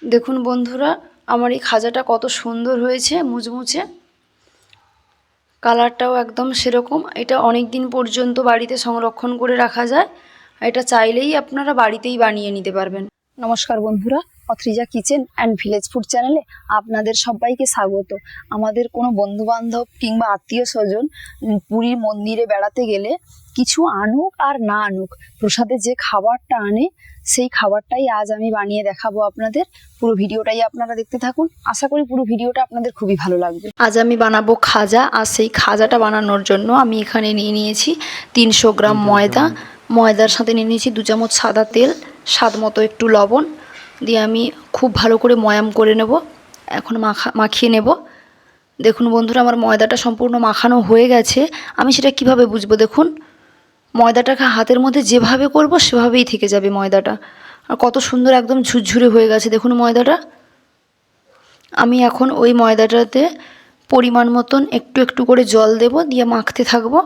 দেখুন বন্ধুরা, আমার এই খাজাটা কত সুন্দর হয়েছে, মুচমুচে। কালারটাও একদম সেরকম। এটা অনেক দিন পর্যন্ত বাড়িতে সংরক্ষণ করে রাখা যায়। এটা চাইলেই আপনারা বাড়িতেই বানিয়ে নিতে পারবেন। নমস্কার বন্ধুরা, অথ্রিজা কিচেন অ্যান্ড ভিলেজ ফুড চ্যানেলে আপনাদের সবাইকে স্বাগত। আমাদের কোনো বন্ধুবান্ধব কিংবা আত্মীয় স্বজন পুরীর মন্দিরে বেড়াতে গেলে কিছু আনুক আর না আনুক, প্রসাদে যে খাবারটা আনে সেই খাবারটাই আজ আমি বানিয়ে দেখাবো আপনাদের। পুরো ভিডিওটাই আপনারা দেখতে থাকুন, আশা করি পুরো ভিডিওটা আপনাদের খুবই ভালো লাগবে। আজ আমি বানাবো খাজা, আর সেই খাজাটা বানানোর জন্য আমি এখানে নিয়ে নিয়েছি 300 গ্রাম ময়দা। ময়দার সাথে নিয়ে নিয়েছি 2 চামচ সাদা তেল, স্বাদ মতো একটু লবণ দিয়ে আমি খুব ভালো করে ময়াম করে নেব। এখন মাখিয়ে নেব। দেখুন বন্ধুরা, আমার ময়দাটা সম্পূর্ণ মাখানো হয়ে গেছে। আমি সেটা কিভাবে বুঝবো? দেখুন, ময়দাটাকে হাতের মধ্যে যেভাবে করব সেভাবেই থেকে যাবে ময়দাটা। আর কত সুন্দর একদম ঝুরঝুরে হয়ে গেছে দেখুন ময়দাটা। আমি এখন ওই ময়দাটাতে পরিমাণ মতন একটু একটু করে জল দেব, দিয়ে মাখতে থাকবো।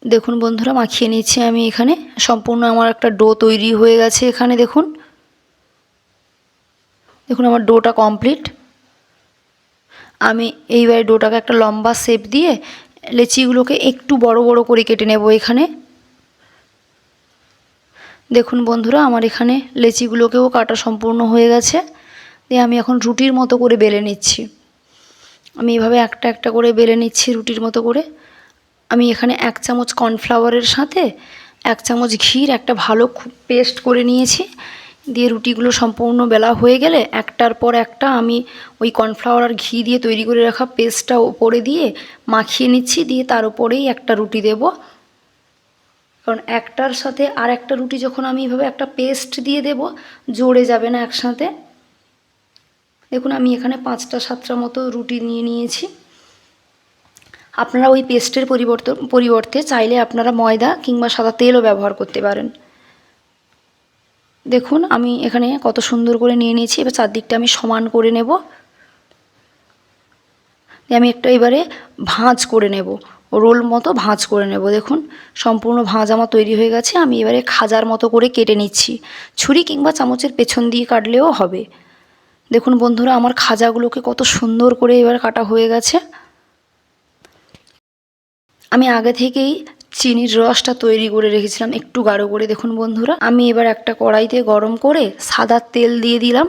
দেখুন বন্ধুরা, মাখিয়ে নিচ্ছি আমি এখানে। সম্পূর্ণ আমার একটা ডো তৈরি হয়ে গেছে এখানে। দেখুন দেখুন আমার ডোটা কমপ্লিট। আমি এইবারে ডোটাকে একটা লম্বা শেপ দিয়ে লেচিগুলোকে একটু বড় বড় করে কেটে নেব এখানে। দেখুন বন্ধুরা, আমার এখানে লেচিগুলোকেও কাটা সম্পূর্ণ হয়ে গেছে। দিয়ে আমি এখন রুটির মতো করে বেলে নিচ্ছি। আমি এভাবে একটা একটা করে বেলে নিচ্ছি রুটির মতো করে। আমি এখানে 1 চামচ কর্নফ্লাওয়ারের সাথে 1 চামচ ঘির একটা ভালো পেস্ট করে নিয়েছি। দিয়ে রুটিগুলো সম্পূর্ণ বেলা হয়ে গেলে একটার পর একটা আমি ওই কর্নফ্লাওয়ার আর ঘি দিয়ে তৈরি করে রাখা পেস্টটা ওপরে দিয়ে মাখিয়ে নিচ্ছি। দিয়ে তার উপরেই একটা রুটি দেব, কারণ একটার সাথে আর একটা রুটি যখন আমি এভাবে একটা পেস্ট দিয়ে দেব জড়ে যাবে না একসাথে। দেখুন আমি এখানে 5টা 7টা মতো রুটি নিয়ে নিয়েছি। আপনারা ওই পেস্টের পরিবর্তে চাইলে আপনারা ময়দা কিংবা সাদা তেলও ব্যবহার করতে পারেন। দেখুন আমি এখানে কত সুন্দর করে নিয়ে নিয়েছি। এবার চারদিকটা আমি সমান করে নেব। আমি একটা এবারে ভাঁজ করে নেব, রোল মতো ভাঁজ করে নেব। দেখুন সম্পূর্ণ ভাঁজ আমার তৈরি হয়ে গেছে। আমি এবারে খাজার মতো করে কেটে নিচ্ছি। ছুরি কিংবা চামচের পেছন দিয়ে কাটলেও হবে। দেখুন বন্ধুরা, আমার খাজাগুলোকে কত সুন্দর করে এবার কাটা হয়ে গেছে। আমি আগে থেকেই চিনির রসটা তৈরি করে রেখেছিলাম একটু গাঢ় করে। দেখুন বন্ধুরা, আমি এবার একটা কড়াইতে গরম করে সাদা তেল দিয়ে দিলাম।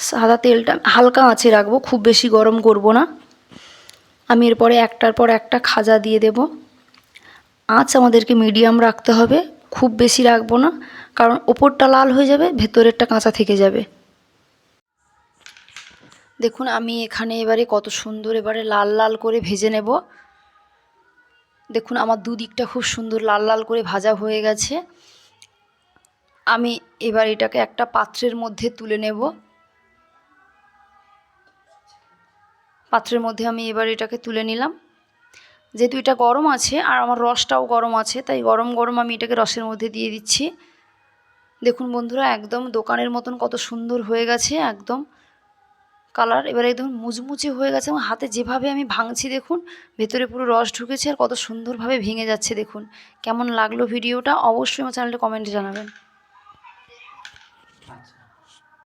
সাদা তেলটা হালকা আঁচে রাখবো, খুব বেশি গরম করব না। আমি এরপরে একটার পর একটা খাজা দিয়ে দেব। আঁচ আমাদেরকে মিডিয়াম রাখতে হবে, খুব বেশি রাখবো না, কারণ ওপরটা লাল হয়ে যাবে, ভেতরেরটা কাঁচা থেকে যাবে। দেখুন আমি এখানে এবারে কত সুন্দর এবারে লাল লাল করে ভেজে নেব। দেখুন আমার দুদিকটা খুব সুন্দর লাল লাল করে ভাজা হয়ে গেছে। আমি এবার এটাকে একটা পাত্রের মধ্যে তুলে নেব। পাত্রের মধ্যে আমি এবার এটাকে তুলে নিলাম। যেহেতু এটা গরম আছে আর আমার রসটাও গরম আছে, তাই গরম গরম আমি এটাকে রসের মধ্যে দিয়ে দিচ্ছি। দেখুন বন্ধুরা, একদম দোকানের মতন কত সুন্দর হয়ে গেছে একদম কালার। এবার একদম মুচমুচে হয়ে গেছে এবং হাতে যেভাবে আমি ভাঙছি দেখুন ভেতরে পুরো রস ঢুকেছে আর কত সুন্দরভাবে ভেঙে যাচ্ছে। দেখুন কেমন লাগলো ভিডিওটা, অবশ্যই আমার চ্যানেলটা কমেন্টে জানাবেন।